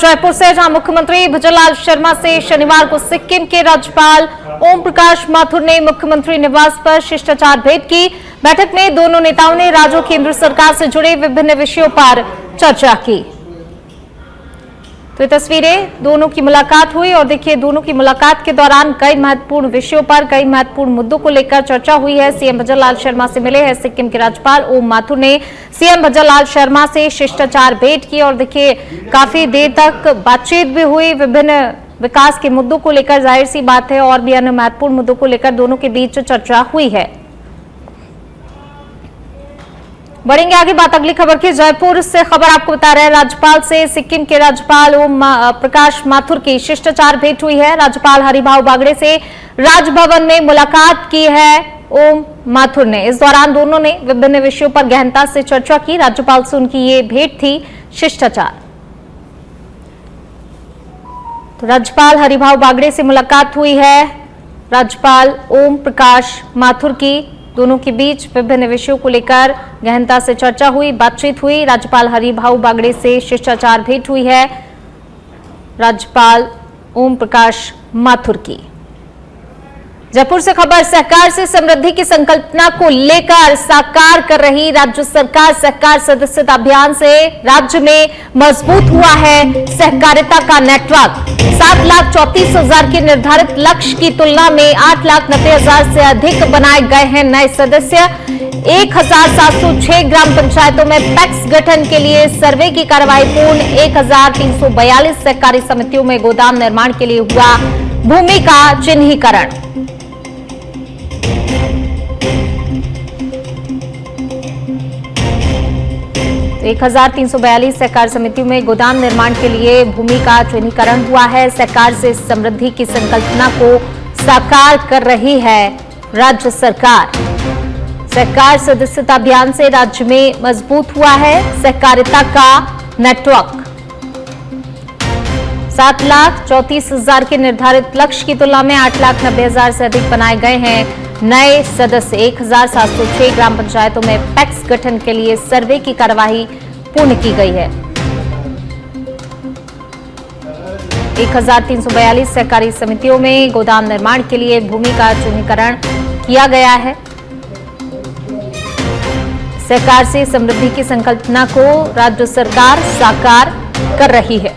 जयपुर से, जहां मुख्यमंत्री भजनलाल शर्मा से शनिवार को सिक्किम के राज्यपाल ओम प्रकाश माथुर ने मुख्यमंत्री निवास पर शिष्टाचार भेंट की। बैठक में दोनों नेताओं ने राज्य और केंद्र सरकार से जुड़े विभिन्न विषयों पर चर्चा की। तो ये तस्वीरें दोनों की मुलाकात हुई और देखिए, दोनों की मुलाकात के दौरान कई महत्वपूर्ण विषयों पर, कई महत्वपूर्ण मुद्दों को लेकर चर्चा हुई है। सीएम भजनलाल शर्मा से मिले हैं सिक्किम के राज्यपाल ओम माथुर ने सीएम भजनलाल शर्मा से शिष्टाचार भेंट की और देखिए काफी देर तक बातचीत भी हुई विभिन्न विकास के मुद्दों को लेकर। जाहिर सी बात है और भी अन्य महत्वपूर्ण मुद्दों को लेकर दोनों के बीच चर्चा हुई है। बढ़ेंगे आगे बात अगली खबर की। जयपुर से खबर आपको बता रहे हैं, राज्यपाल से सिक्किम के राज्यपाल ओम प्रकाश माथुर की शिष्टाचार भेंट हुई है। राज्यपाल हरिभाऊ बागड़े से राजभवन में मुलाकात की है ओम माथुर ने। इस दौरान दोनों ने विभिन्न विषयों पर गहनता से चर्चा की। राज्यपाल से उनकी ये भेंट थी शिष्टाचार। तो राज्यपाल हरिभाऊ बागड़े से मुलाकात हुई है राज्यपाल ओम प्रकाश माथुर की। दोनों के बीच विभिन्न विषयों को लेकर गहनता से चर्चा हुई, बातचीत हुई। राज्यपाल हरिभाऊ बागड़े से शिष्टाचार भेंट हुई है राज्यपाल ओम प्रकाश माथुर की। जयपुर से खबर, सहकार से समृद्धि की संकल्पना को लेकर साकार कर रही राज्य सरकार सहकार सदस्यता अभियान से राज्य में मजबूत हुआ है सहकारिता का नेटवर्क। 7,34,000 के निर्धारित लक्ष्य की तुलना में 8,90,000 से अधिक बनाए गए हैं नए सदस्य। 1,706 ग्राम पंचायतों में पैक्स गठन के लिए सर्वे की कार्रवाई पूर्ण। 1,342 सहकारी समितियों में गोदाम निर्माण के लिए हुआ भूमि का चिन्हीकरण। 1,342 सहकार समितियों में गोदाम निर्माण के लिए भूमि का चिन्हीकरण हुआ है। सहकार से समृद्धि की संकल्पना को साकार कर रही है राज्य सरकार। सहकार सदस्यता अभियान से राज्य में मजबूत हुआ है सहकारिता का नेटवर्क। 7,34,000 के निर्धारित लक्ष्य की तुलना में 8,90,000 से अधिक बनाए गए हैं नए सदस्य। 1,706 ग्राम पंचायतों में पैक्स गठन के लिए सर्वे की कार्यवाही पूर्ण की गई है। 1,342 सहकारी समितियों में गोदाम निर्माण के लिए भूमि का चिन्हीकरण किया गया है। सहकार से समृद्धि की संकल्पना को राज्य सरकार साकार कर रही है।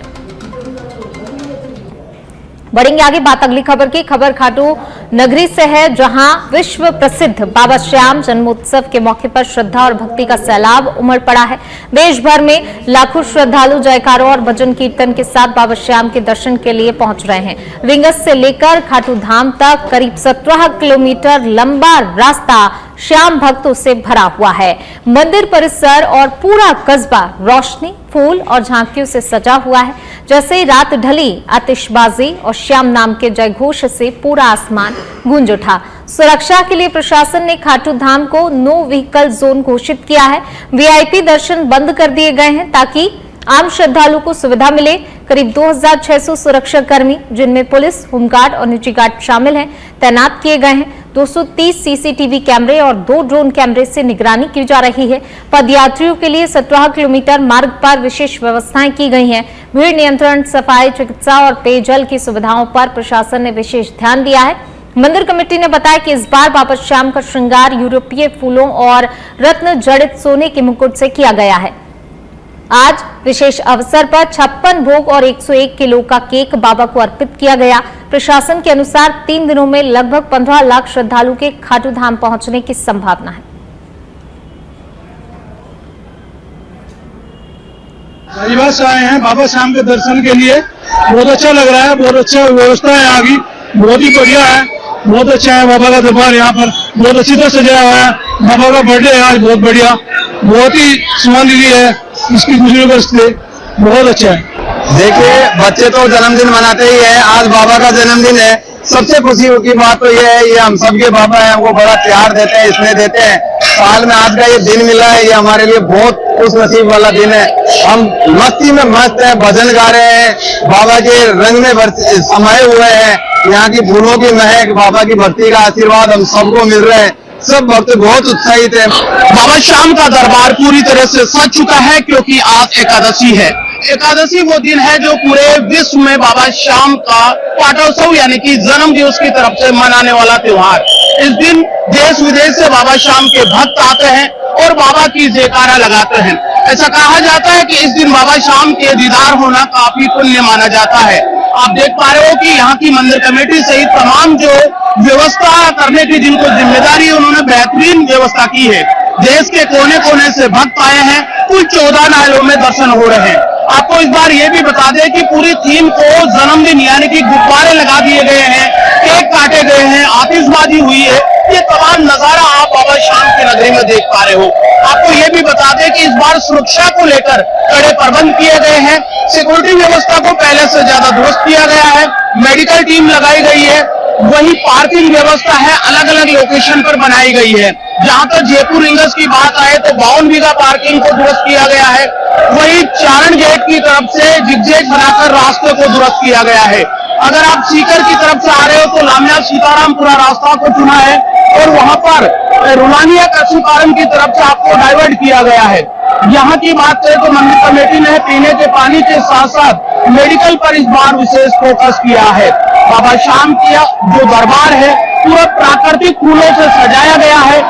बढ़ेंगे आगे बात अगली खबर की। खबर खाटू नगरी से है, जहां विश्व प्रसिद्ध बाबा श्याम जन्मोत्सव के मौके पर श्रद्धा और भक्ति का सैलाब उमड़ पड़ा है। देश भर में लाखों श्रद्धालु जयकारों और भजन कीर्तन के साथ बाबा श्याम के दर्शन के लिए पहुंच रहे हैं। रिंगस से लेकर खाटू धाम तक करीब 17 किलोमीटर लंबा रास्ता श्याम भक्तों से भरा हुआ है। मंदिर परिसर और पूरा कस्बा रोशनी, फूल और झांकियों से सजा हुआ है। जैसे ही रात ढली, आतिशबाजी और श्याम नाम के जयघोष से पूरा आसमान गूंज उठा। सुरक्षा के लिए प्रशासन ने खाटू धाम को नो व्हीकल जोन घोषित किया है। वीआईपी दर्शन बंद कर दिए गए हैं ताकि आम श्रद्धालुओं को सुविधा मिले। करीब 2,600 सुरक्षा कर्मी, जिनमें पुलिस, होमगार्ड और निजी गार्ड शामिल हैं, तैनात किए गए हैं। 230 सीसीटीवी कैमरे और 2 ड्रोन कैमरे से निगरानी की जा रही है। पदयात्रियों के लिए 17 किलोमीटर मार्ग पर विशेष व्यवस्थाएं की गई हैं। भीड़ नियंत्रण, सफाई, चिकित्सा और पेयजल की सुविधाओं पर प्रशासन ने विशेष ध्यान दिया है। मंदिर कमेटी ने बताया कि इस बार बाबा श्याम का श्रृंगार यूरोपीय फूलों और रत्न जड़ित सोने के मुकुट से किया गया है। आज विशेष अवसर पर 56 भोग और 101 किलो का केक बाबा को अर्पित किया गया। प्रशासन के अनुसार 3 दिनों में लगभग 15 लाख श्रद्धालु के खाटू धाम पहुंचने की संभावना है। हरिवास से आए हैं बाबा श्याम के दर्शन के लिए। बहुत अच्छा लग रहा है, बहुत अच्छा व्यवस्था है, आगे बहुत ही बढ़िया है, बहुत अच्छा है। बाबा का दरबार यहाँ पर बहुत अच्छी तरह सजाया हुआ है। बाबा का बर्थडे है आज, बहुत बढ़िया, बहुत ही सुहानी है। इसकी दूसरी बरसते बहुत अच्छा है। देखिए, बच्चे तो जन्मदिन मनाते ही है, आज बाबा का जन्मदिन है। सबसे खुशी की बात तो ये है, ये हम सबके बाबा हैं, हमको बड़ा प्यार देते हैं, इसमें देते हैं। साल में आज का ये दिन मिला है, ये हमारे लिए बहुत खुश नसीब वाला दिन है। हम मस्ती में मस्त हैं, भजन गा रहे हैं, बाबा के रंग में समाये हुए हैं। यहाँ की फूलों की महक, बाबा की भक्ति का आशीर्वाद हम सबको मिल रहे हैं। सब भक्त बहुत उत्साहित है। बाबा श्याम का दरबार पूरी तरह से सज चुका है क्योंकि आज एकादशी है। एकादशी वो दिन है जो पूरे विश्व में बाबा श्याम का पाठोत्सव यानी कि जन्म दिवस की तरफ से मनाने वाला त्योहार। इस दिन देश विदेश से बाबा श्याम के भक्त आते हैं और बाबा की जयकारा लगाते हैं। ऐसा कहा जाता है कि इस दिन बाबा श्याम के दीदार होना काफी पुण्य माना जाता है। आप देख पा रहे हो कि यहाँ की मंदिर कमेटी सहित तमाम जो व्यवस्था करने की जिनको जिम्मेदारी है उन्होंने बेहतरीन व्यवस्था की है। देश के कोने कोने से भक्त आए हैं, कुल 14 नायलों में दर्शन हो रहे हैं। आपको इस बार ये भी बता दें कि पूरी थीम को जन्मदिन यानी कि गुब्बारे लगा दिए गए हैं, केक काटे गए हैं, आतिशबाजी हुई है। ये तमाम नजारा आप बाबा श्याम की नगरी में देख पा रहे हो। आपको ये भी बता दें कि इस बार सुरक्षा को लेकर कड़े प्रबंध किए गए हैं। सिक्योरिटी व्यवस्था को पहले से ज्यादा दुरुस्त किया गया है, मेडिकल टीम लगाई गई है, वही पार्किंग व्यवस्था है अलग अलग लोकेशन पर बनाई गई है। जहां तक जयपुर रिंगर्स की बात आए तो 52 बीघा पार्किंग को दुरुस्त किया गया है। वही चारण गेट की तरफ से जिगजैग बनाकर रास्ते को दुरुस्त किया गया है। अगर आप सीकर की तरफ से आ रहे हो तो लामिया सीतारामपुरा रास्ता को चुना है और वहां पर रुलानिया कच्छु कारण की तरफ से आपको डाइवर्ट किया गया है। यहाँ की बात करें तो मंदिर कमेटी ने पीने के पानी के साथ साथ मेडिकल पर इस बार विशेष फोकस किया है। बाबा श्याम की जो दरबार है पूरा प्राकृतिक फूलों से सजाया गया है।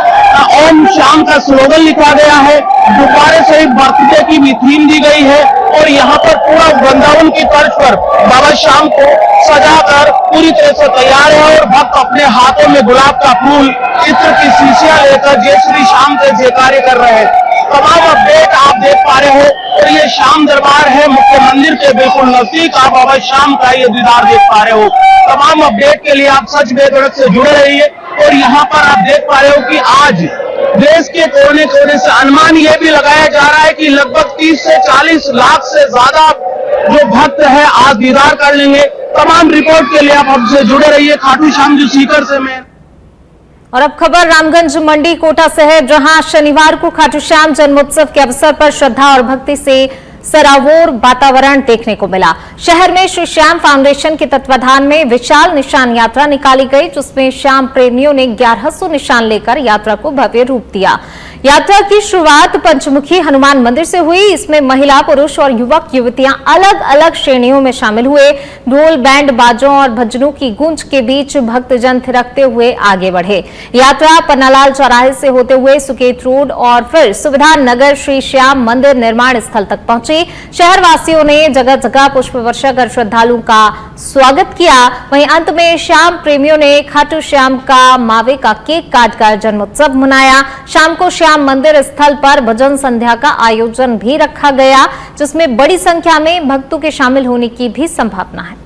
ओम श्याम का स्लोगन लिखा गया है, गुब्बारे से बर्थडे की भी थीम दी गई है और यहाँ पर पूरा वृंदावन की तर्ज पर बाबा श्याम को सजाकर पूरी तरह से तैयार है और भक्त अपने हाथों में गुलाब का फूल, चित्र की शीशियां लेकर जय श्री श्याम के जयकारे कर रहे हैं। तमाम अपडेट आप देख पा रहे हो और ये श्याम दरबार है मुख्य मंदिर के बिल्कुल नजदीक। आप बाबा श्याम का ये दीदार देख पा रहे हो। तमाम अपडेट के लिए आप सच बेधड़क से जुड़े रहिए और यहाँ पर आप देख पा रहे हो कि आज देश के कोने कोने से अनुमान ये भी लगाया जा रहा है कि लगभग 30 से 40 लाख से ज्यादा जो भक्त है आज दीदार कर लेंगे। तमाम रिपोर्ट के लिए आप हमसे जुड़े रहिए। खाटू श्याम जी सीकर से मैं। और अब खबर रामगंज मंडी कोटा से है, जहां शनिवार को खाटू श्याम जन्मोत्सव के अवसर पर श्रद्धा और भक्ति से सराबोर वातावरण देखने को मिला। शहर में श्री श्याम फाउंडेशन के तत्वाधान में विशाल निशान यात्रा निकाली गई, जिसमें श्याम प्रेमियों ने 1100 निशान लेकर यात्रा को भव्य रूप दिया। यात्रा की शुरुआत पंचमुखी हनुमान मंदिर से हुई। इसमें महिला, पुरुष और युवक युवतियां अलग अलग श्रेणियों में शामिल हुए। ढोल, बैंड बाजों और भजनों की गूंज के बीच भक्तजन थिरकते हुए आगे बढ़े। यात्रा पन्नालाल चौराहे से होते हुए सुकेत रोड और फिर सुविधा नगर श्री श्याम मंदिर निर्माण स्थल तक पहुंची। शहर वासियों ने जगह जगह पुष्प वर्षा कर श्रद्धालुओं का स्वागत किया। वहीं अंत में श्याम प्रेमियों ने खाटू श्याम का मावे का केक काटकर जन्मोत्सव मनाया। शाम को श्याम मंदिर स्थल पर भजन संध्या का आयोजन भी रखा गया, जिसमें बड़ी संख्या में भक्तों के शामिल होने की भी संभावना है।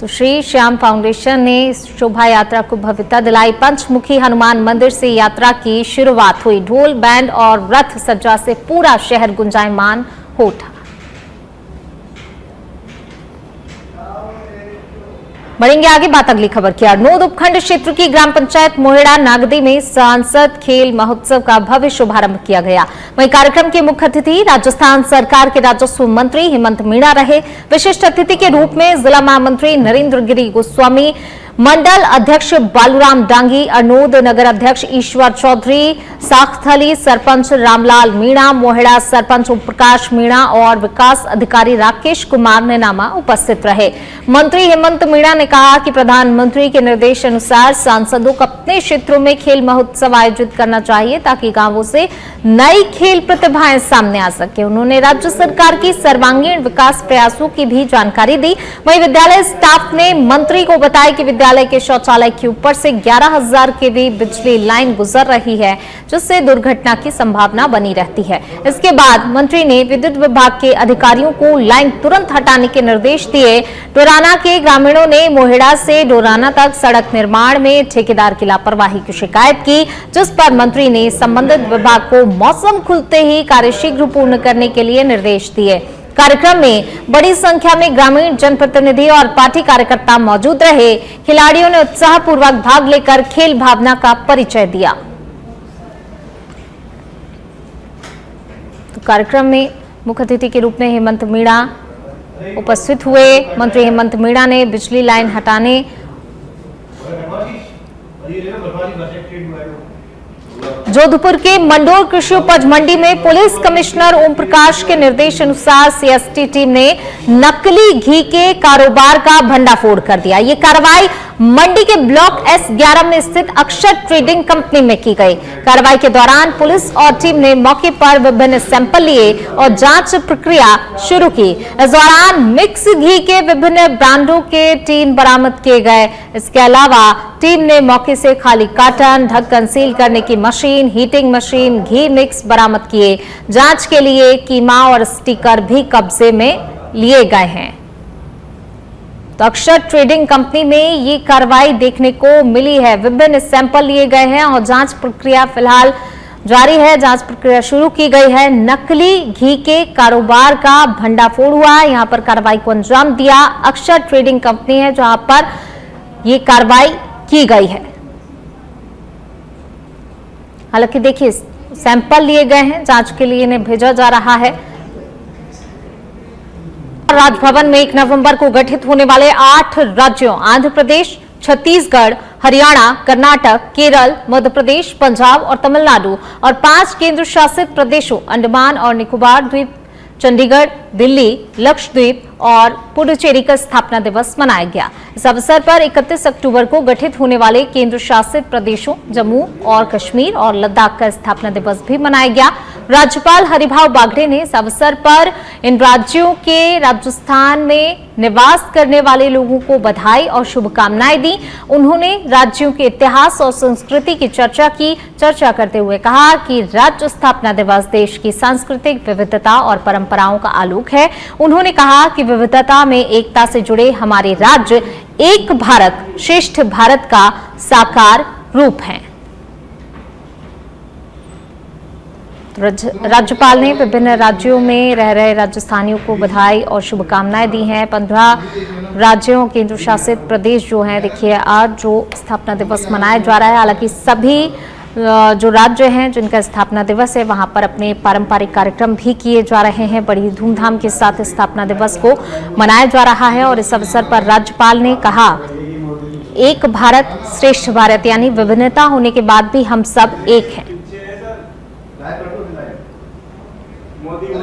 तो श्री श्याम फाउंडेशन ने शोभा यात्रा को भव्यता दिलाई। पंचमुखी हनुमान मंदिर से यात्रा की शुरुआत हुई। ढोल, बैंड और रथ सज्जा से पूरा शहर गुंजायमान हो उठा। बढ़ेंगे आगे, बात अगली खबर की। अरनोद उपखंड क्षेत्र की ग्राम पंचायत मोहेड़ा नागदी में सांसद खेल महोत्सव का भव्य शुभारंभ किया गया। वहीं कार्यक्रम के मुख्य अतिथि राजस्थान सरकार के राजस्व मंत्री हेमंत मीणा रहे। विशिष्ट अतिथि के रूप में जिला महामंत्री नरेंद्र गिरी गोस्वामी, मंडल अध्यक्ष बालूराम डांगी, अरनोद नगर अध्यक्ष ईश्वर चौधरी, साखथली सरपंच रामलाल मीणा, मोहेड़ा सरपंच ओम प्रकाश मीणा और विकास अधिकारी राकेश कुमार नेनामा उपस्थित रहे। मंत्री हेमंत मीणा ने कहा कि प्रधानमंत्री के निर्देश अनुसार सांसदों को अपने क्षेत्रों में खेल महोत्सव आयोजित करना चाहिए ताकि गांवों से नई खेल प्रतिभाएं सामने आ सके। उन्होंने राज्य सरकार की सर्वांगीण विकास प्रयासों की भी जानकारी दी। वहीं विद्यालय स्टाफ ने मंत्री को बताया कि विद्यालय के शौचालय के ऊपर से 11,000 केवी बिजली लाइन गुजर रही है, जिससे दुर्घटना की संभावना बनी रहती है। इसके बाद मंत्री ने विद्युत विभाग के अधिकारियों को लाइन तुरंत हटाने के निर्देश दिए। डोराना के ग्रामीणों ने मोहेड़ा से डोराना तक सड़क निर्माण में ठेकेदार की लापरवाही की शिकायत की, जिस पर मंत्री ने संबंधित विभाग को मौसम खुलते ही कार्य शीघ्र पूर्ण करने के लिए निर्देश दिए। कार्यक्रम में बड़ी संख्या में ग्रामीण जनप्रतिनिधि और पार्टी कार्यकर्ता मौजूद रहे। खिलाड़ियों ने उत्साहपूर्वक भाग लेकर खेल भावना का परिचय दिया। तो कार्यक्रम में मुख्य अतिथि के रूप में हेमंत मीणा उपस्थित हुए। मंत्री हेमंत मीणा ने बिजली लाइन हटाने जोधपुर के मंडोर कृषि उपज मंडी में पुलिस कमिश्नर ओम प्रकाश के निर्देश अनुसार सीएसटी टीम ने नकली घी के कारोबार का भंडाफोड़ कर दिया। ये कार्रवाई मंडी के ब्लॉक S11 में स्थित अक्षर ट्रेडिंग कंपनी में की गई। कार्रवाई के दौरान पुलिस और टीम ने मौके पर विभिन्न सैंपल लिए और जांच प्रक्रिया शुरू की। इस दौरान मिक्स घी के विभिन्न ब्रांडों के टीन बरामद किए गए। इसके अलावा टीम ने मौके से खाली कार्टन, ढक्कन सील करने की मशीन, हीटिंग मशीन, घी मिक्स बरामद किए। जांच के लिए कीमा और स्टिकर भी कब्जे में लिए गए हैं। तो अक्षर ट्रेडिंग कंपनी में ये कार्रवाई देखने को मिली है। विभिन्न सैंपल लिए गए हैं और जांच प्रक्रिया फिलहाल जारी है। जांच प्रक्रिया शुरू की गई है। नकली घी के कारोबार का भंडाफोड़ हुआ है। यहां पर कार्रवाई को अंजाम दिया अक्षर ट्रेडिंग कंपनी है जहां पर ये कार्रवाई की गई है। हालांकि देखिए सैंपल लिए गए हैं, जांच के लिए इन्हें भेजा जा रहा है। राजभवन में 1 नवंबर को गठित होने वाले 8 राज्यों आंध्र प्रदेश, छत्तीसगढ़, हरियाणा, कर्नाटक, केरल, मध्य प्रदेश, पंजाब और तमिलनाडु और 5 केंद्र शासित प्रदेशों अंडमान और निकोबार द्वीप, चंडीगढ़, दिल्ली, लक्षद्वीप और पुडुचेरी का स्थापना दिवस मनाया गया। इस अवसर पर 31 अक्टूबर को गठित होने वाले केंद्र शासित प्रदेशों जम्मू और कश्मीर और लद्दाख का स्थापना दिवस भी मनाया गया। राज्यपाल हरिभाव बागड़े ने इस अवसर पर इन राज्यों के राजस्थान में निवास करने वाले लोगों को बधाई और शुभकामनाएं दी। उन्होंने राज्यों के इतिहास और संस्कृति की चर्चा करते हुए कहा कि राज्य स्थापना दिवस देश की सांस्कृतिक विविधता और परंपराओं का आलोक है। उन्होंने कहा कि विविधता में एकता से जुड़े हमारे राज्य एक भारत श्रेष्ठ भारत का साकार रूप हैं। राज्यपाल ने विभिन्न राज्यों में रह रहे राजस्थानियों को बधाई और शुभकामनाएं दी हैं। 15 राज्यों केंद्र शासित प्रदेश जो हैं, देखिए आज जो स्थापना दिवस मनाया जा रहा है। हालांकि सभी जो राज्य हैं जिनका स्थापना दिवस है वहां पर अपने पारंपरिक कार्यक्रम भी किए जा रहे हैं। बड़ी धूमधाम के साथ स्थापना दिवस को मनाया जा रहा है और इस अवसर पर राज्यपाल ने कहा एक भारत श्रेष्ठ भारत, यानी विभिन्नता होने के बाद भी हम सब एक हैं।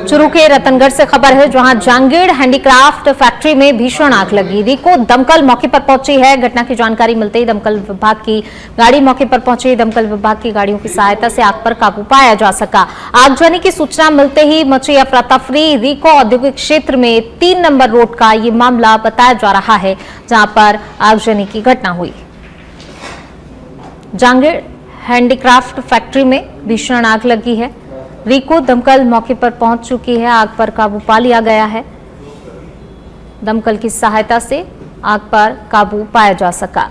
चुरू के रतनगढ़ से खबर है जहां जांगीड़ हैंडीक्राफ्ट फैक्ट्री में भीषण आग लगी। रिको दमकल मौके पर पहुंची है। घटना की जानकारी मिलते ही दमकल विभाग की गाड़ी मौके पर पहुंची। दमकल विभाग की गाड़ियों की सहायता से आग पर काबू पाया जा सका। आगजनी की सूचना मिलते ही मची अफरा तफरी। रिको औद्योगिक क्षेत्र में 3 नंबर रोड का ये मामला बताया जा रहा है जहां पर आगजनी की घटना हुई। जांगीड़ हैंडीक्राफ्ट फैक्ट्री में भीषण आग लगी है। रिको दमकल मौके पर पहुंच चुकी है। आग पर काबू पा लिया गया है। दमकल की सहायता से आग पर काबू पाया जा सका।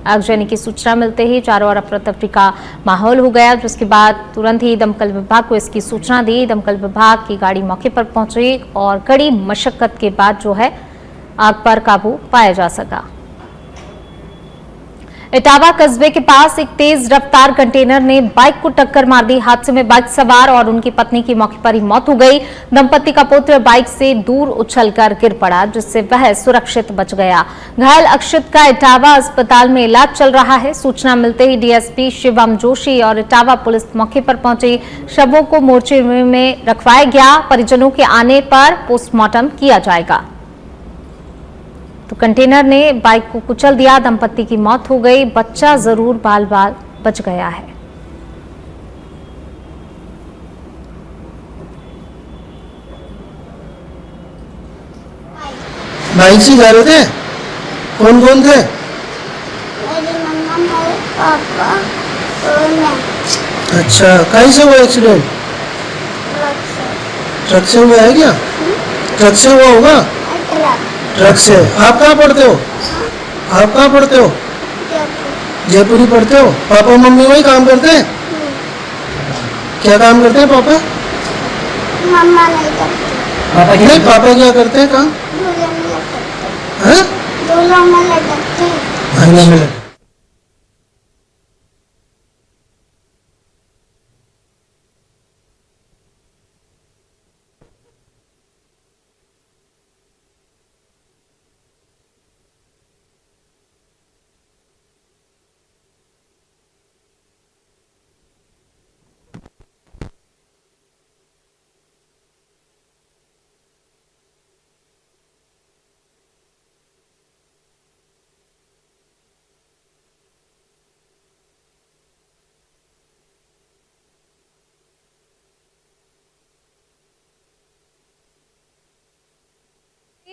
आगजनी की सूचना मिलते ही चारों ओर अफरा-तफरी का माहौल हो गया, जिसके बाद तुरंत ही दमकल विभाग को इसकी सूचना दी। दमकल विभाग की गाड़ी मौके पर पहुंची और कड़ी मशक्कत के बाद जो है आग पर काबू पाया जा सका। इटावा कस्बे के पास एक तेज रफ्तार कंटेनर ने बाइक को टक्कर मार दी। हादसे में बाइक सवार और उनकी पत्नी की मौके पर ही मौत हो गई। दंपति का पुत्र बाइक से दूर उछलकर गिर पड़ा, जिससे वह सुरक्षित बच गया। घायल अक्षित का इटावा अस्पताल में इलाज चल रहा है। सूचना मिलते ही डीएसपी शिवम जोशी और इटावा पुलिस मौके पर पहुंची। शवों को मोर्चे में रखवाया गया। परिजनों के आने पर पोस्टमार्टम किया जाएगा। तो कंटेनर ने बाइक को कुचल दिया। दंपति की मौत हो गई। बच्चा जरूर बाल बाल बच गया है। बाइक से जा रहे थे? कौन कौन थे? मेरी मम्मा, मेरे पापा और मैं। अच्छा, कहीं से हुआ एक्सीडेंट? ट्रक से हुआ है क्या? ट्रक से हुआ होगा? ट्रक से। आप कहाँ पढ़ते हो? आप कहाँ पढ़ते हो? जयपुरी पढ़ते हो? पापा मम्मी वही काम करते हैं? क्या काम करते हैं पापा? मम्मा नहीं करती। नहीं, पापा क्या करते हैं काम? दूल्हे में लटकते। हैं? दूल्हों में लटकते। आईना में लगे।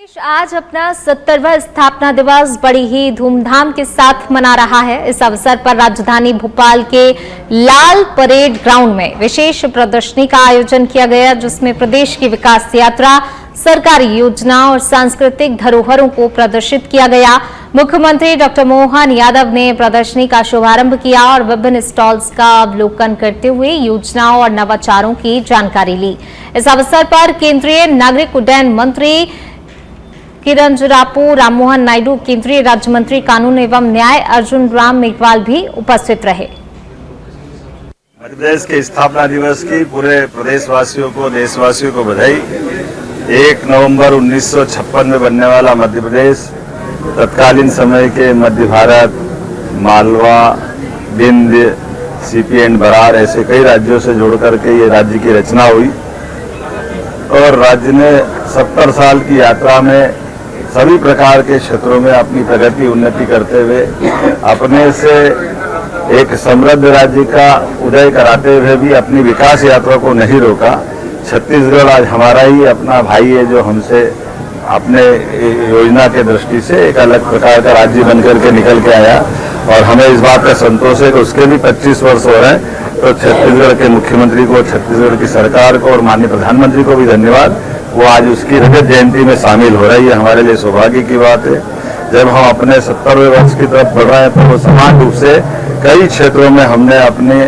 देश आज अपना 70वां स्थापना दिवस बड़ी ही धूमधाम के साथ मना रहा है। इस अवसर पर राजधानी भोपाल के लाल परेड ग्राउंड में विशेष प्रदर्शनी का आयोजन किया गया, जिसमें प्रदेश की विकास यात्रा, सरकारी योजनाओं और सांस्कृतिक धरोहरों को प्रदर्शित किया गया। मुख्यमंत्री डॉक्टर मोहन यादव ने प्रदर्शनी का शुभारंभ किया और विभिन्न स्टॉल्स का अवलोकन करते हुए योजनाओं और नवाचारों की जानकारी ली। इस अवसर पर केंद्रीय नागरिक उड्डयन मंत्री किरंजरापू राममोहन नायडू, केंद्रीय राज्य मंत्री कानून एवं न्याय अर्जुन राम मेघवाल भी उपस्थित रहे। मध्य प्रदेश के स्थापना दिवस की पूरे प्रदेशवासियों को, देशवासियों को बधाई। 1 नवंबर 1956 में बनने वाला मध्य प्रदेश तत्कालीन समय के मध्य भारत, मालवा, विंध्य, सीपी एंड बरार ऐसे कई राज्यों से जोड़कर के ये राज्य की रचना हुई और राज्य ने 70 साल की यात्रा में सभी प्रकार के क्षेत्रों में अपनी प्रगति, उन्नति करते हुए अपने से एक समृद्ध राज्य का उदय कराते हुए भी अपनी विकास यात्रा को नहीं रोका। छत्तीसगढ़ आज हमारा ही अपना भाई है, जो हमसे अपने योजना के दृष्टि से एक अलग प्रकार का राज्य बनकर के निकल के आया और हमें इस बात का संतोष है कि उसके भी 25 वर्ष हो रहे हैं। तो छत्तीसगढ़ के मुख्यमंत्री को, छत्तीसगढ़ की सरकार को और माननीय प्रधानमंत्री को भी धन्यवाद। वो आज उसकी रजत जयंती में शामिल हो रही है, हमारे लिए सौभाग्य की बात है। जब हम अपने 70वें वर्ष की तरफ बढ़ रहे हैं तो वो समान रूप से कई क्षेत्रों में हमने अपने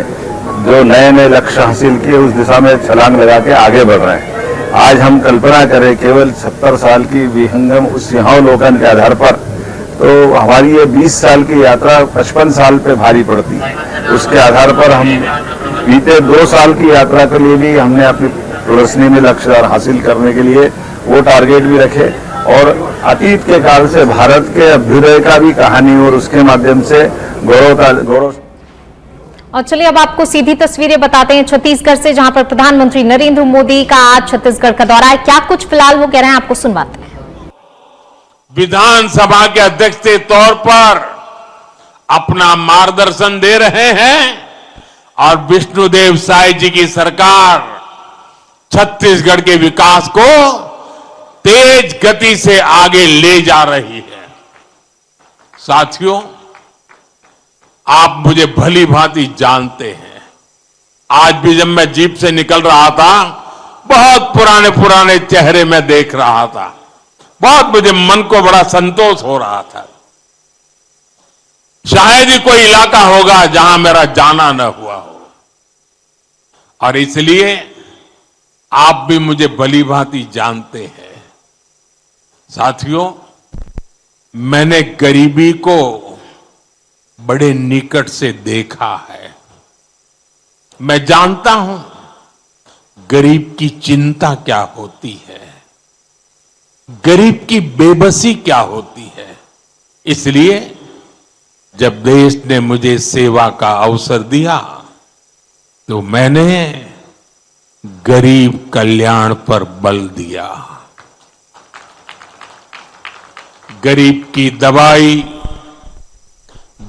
जो नए नए लक्ष्य हासिल किए उस दिशा में छलांग लगा के आगे बढ़ रहे हैं। आज हम कल्पना करें केवल 70 साल की विहंगम उस सिंहावलोकन के आधार पर, तो हमारी ये 20 साल की यात्रा 55 साल पे भारी पड़ती है। उसके आधार पर हम बीते 2 साल की यात्रा के लिए भी हमने अपनी प्रदर्शनी में लक्ष्य हासिल करने के लिए वो टारगेट भी रखे और अतीत के काल से भारत के अभ्युदय का भी कहानी और उसके माध्यम से गौरव। और चलिए अब आपको सीधी तस्वीरें बताते हैं छत्तीसगढ़ से, जहां पर प्रधानमंत्री नरेंद्र मोदी का आज छत्तीसगढ़ का दौरा है। क्या कुछ फिलहाल वो कह रहे हैं, आपको सुनवाते हैं। विधानसभा के अध्यक्ष के तौर पर अपना मार्गदर्शन दे रहे हैं और विष्णुदेव साय जी की सरकार छत्तीसगढ़ के विकास को तेज गति से आगे ले जा रही है। साथियों, आप मुझे भली भांति जानते हैं। आज भी जब मैं जीप से निकल रहा था, बहुत पुराने पुराने चेहरे में देख रहा था। बहुत मुझे मन को बड़ा संतोष हो रहा था। शायद ही कोई इलाका होगा जहां मेरा जाना न हुआ हो, और इसलिए आप भी मुझे भली भांति जानते हैं। साथियों, मैंने गरीबी को बड़े निकट से देखा है। मैं जानता हूं गरीब की चिंता क्या होती है, गरीब की बेबसी क्या होती है। इसलिए जब देश ने मुझे सेवा का अवसर दिया तो मैंने गरीब कल्याण पर बल दिया। गरीब की दवाई,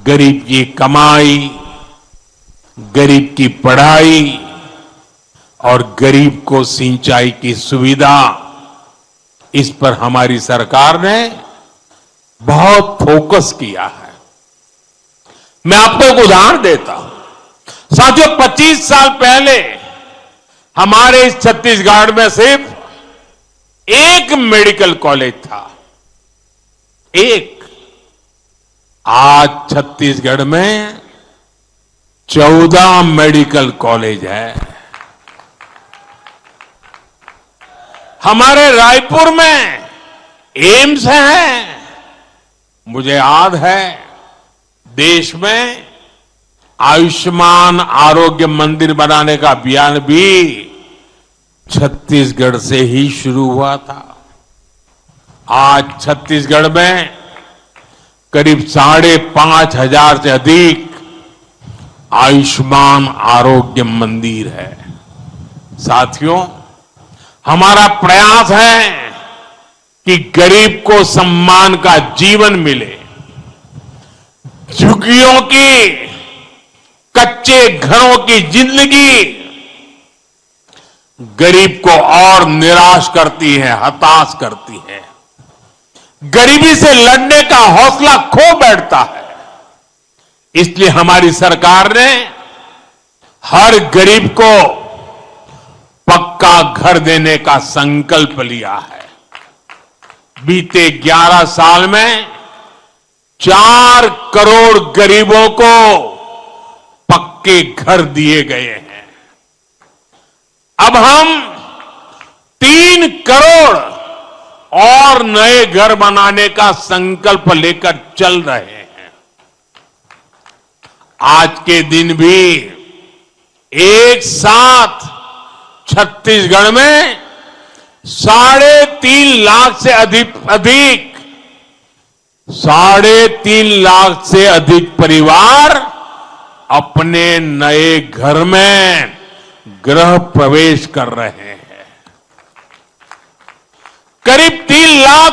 गरीब की कमाई, गरीब की पढ़ाई और गरीब को सिंचाई की सुविधा, इस पर हमारी सरकार ने बहुत फोकस किया है। मैं आपको एक उदाहरण देता हूं। साथियों, 25 साल पहले हमारे इस छत्तीसगढ़ में सिर्फ एक मेडिकल कॉलेज था, एक। आज छत्तीसगढ़ में 14 मेडिकल कॉलेज है। हमारे रायपुर में एम्स है। मुझे याद है देश में आयुष्मान आरोग्य मंदिर बनाने का अभियान भी छत्तीसगढ़ से ही शुरू हुआ था। आज छत्तीसगढ़ में करीब 5,500 से अधिक आयुष्मान आरोग्य मंदिर है। साथियों, हमारा प्रयास है कि गरीब को सम्मान का जीवन मिले, झुग्गियों की, कच्चे घरों की जिंदगी गरीब को और निराश करती है, हताश करती है। गरीबी से लड़ने का हौसला खो बैठता है। इसलिए हमारी सरकार ने हर गरीब को पक्का घर देने का संकल्प लिया है। बीते 11 साल में 4 करोड़ गरीबों को पक्के घर दिए गए हैं। अब हम 3 करोड़ और नए घर बनाने का संकल्प लेकर चल रहे हैं। आज के दिन भी एक साथ छत्तीसगढ़ में 3.5 लाख से अधिक 3.5 लाख से अधिक परिवार अपने नए घर में गृह प्रवेश कर रहे हैं। करीब 3 लाख